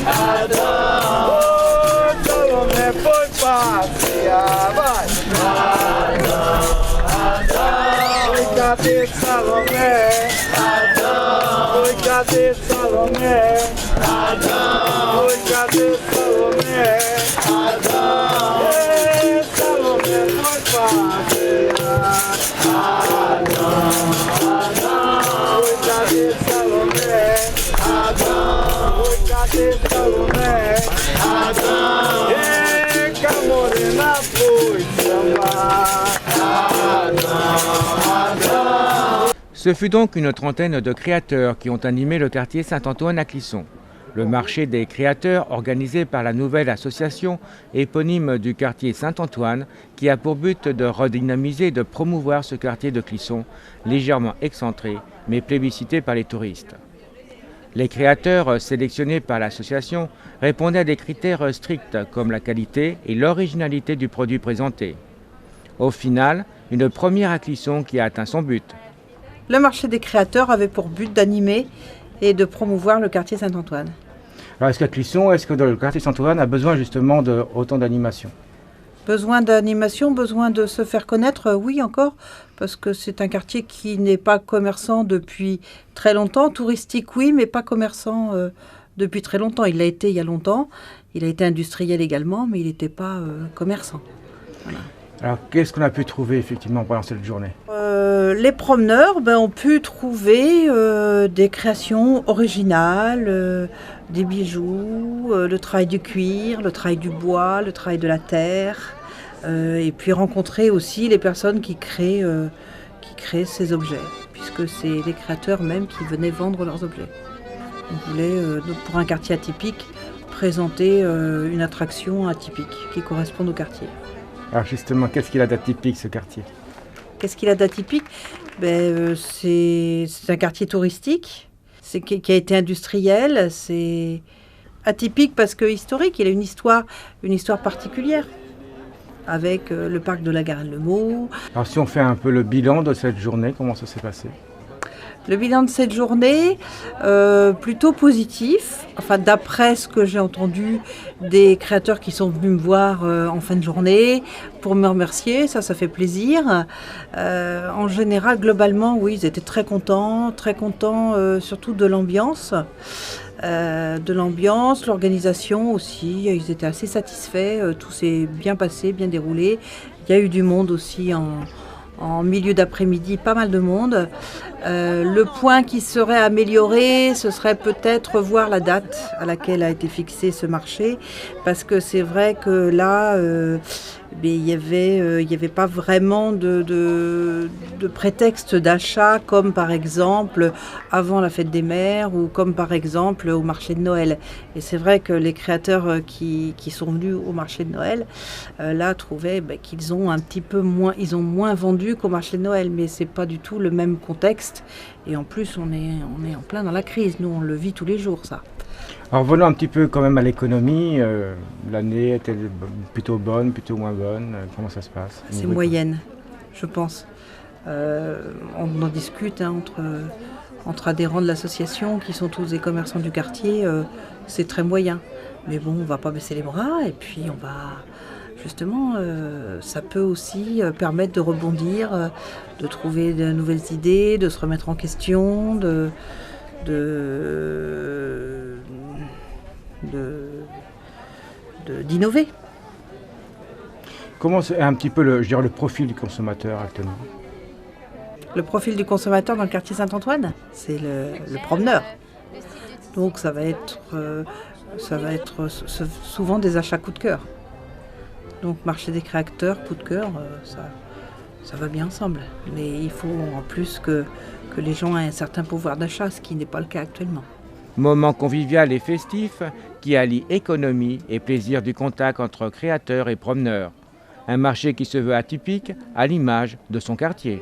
Adão. Oh, Salomé foi passear, vai. Adão. Oi, cadê Salomé? Adão. Oi, cadê Salomé? Adão. Oi, cadê Salomé? Adão. Ei, Salomé foi passear. Adão. Adão. Oi, cadê Salomé? Adão. Oi, cadê Salomé? Adão. Ei, que a morena foi sambar. Ce fut donc une trentaine de créateurs qui ont animé le quartier Saint-Antoine à Clisson. Le marché des créateurs, organisé par la nouvelle association éponyme du quartier Saint-Antoine, qui a pour but de redynamiser et de promouvoir ce quartier de Clisson, légèrement excentré, mais plébiscité par les touristes. Les créateurs sélectionnés par l'association répondaient à des critères stricts comme la qualité et l'originalité du produit présenté. Au final, une première à Clisson qui a atteint son but. Le marché des créateurs avait pour but d'animer et de promouvoir le quartier Saint-Antoine. Alors est-ce qu'à Clisson, est-ce que le quartier Saint-Antoine a besoin justement d'autant d'animation? Besoin d'animation, besoin de se faire connaître, oui encore, parce que c'est un quartier qui n'est pas commerçant depuis très longtemps. Touristique, oui, mais pas commerçant depuis très longtemps. Il l'a été il y a longtemps, il a été industriel également, mais il n'était pas commerçant. Voilà. Alors qu'est-ce qu'on a pu trouver effectivement pendant cette journée? Les promeneurs ont pu trouver des créations originales, des bijoux, le travail du cuir, le travail du bois, le travail de la terre, et puis rencontrer aussi les personnes qui créent ces objets, puisque c'est les créateurs même qui venaient vendre leurs objets. On voulait, pour un quartier atypique, présenter une attraction atypique qui corresponde au quartier. Alors justement, qu'est-ce qu'il a d'atypique ce quartier? Qu'est-ce qu'il a d'atypique? C'est un quartier touristique, qui a été industriel, c'est atypique parce que historique, il a une histoire particulière, avec le parc de la Garenne-le-Maux. Alors si on fait un peu le bilan de cette journée, comment ça s'est passé? Le bilan de cette journée, plutôt positif, enfin d'après ce que j'ai entendu des créateurs qui sont venus me voir en fin de journée pour me remercier, ça fait plaisir. En général, globalement, oui, ils étaient très contents surtout de l'ambiance. L'organisation aussi, ils étaient assez satisfaits, tout s'est bien passé, bien déroulé. Il y a eu du monde aussi en milieu d'après-midi, pas mal de monde. Le point qui serait amélioré, ce serait peut-être voir la date à laquelle a été fixé ce marché, parce que c'est vrai que là, il n'y avait pas vraiment de prétexte d'achat, comme par exemple avant la fête des mères ou comme par exemple au marché de Noël. Et c'est vrai que les créateurs qui sont venus au marché de Noël, là, trouvaient qu'ils ont un petit peu moins, ils ont moins vendu qu'au marché de Noël, mais c'est pas du tout le même contexte. Et en plus, on est en plein dans la crise. Nous, on le vit tous les jours, ça. Alors venons un petit peu quand même à l'économie. L'année était plutôt bonne, plutôt moins bonne. Comment ça se passe? C'est moyenne, je pense. On en discute entre adhérents de l'association qui sont tous des commerçants du quartier. C'est très moyen. Mais bon, on ne va pas baisser les bras et puis on va... Justement, ça peut aussi permettre de rebondir, de trouver de nouvelles idées, de se remettre en question, d'innover. Comment c'est un petit peu le profil du consommateur actuellement? Le profil du consommateur dans le quartier Saint-Antoine, c'est le promeneur. Donc ça va être souvent des achats coup de cœur. Donc marché des créateurs, coup de cœur, ça va bien ensemble. Mais il faut en plus que les gens aient un certain pouvoir d'achat, ce qui n'est pas le cas actuellement. Moment convivial et festif qui allie économie et plaisir du contact entre créateurs et promeneurs. Un marché qui se veut atypique à l'image de son quartier.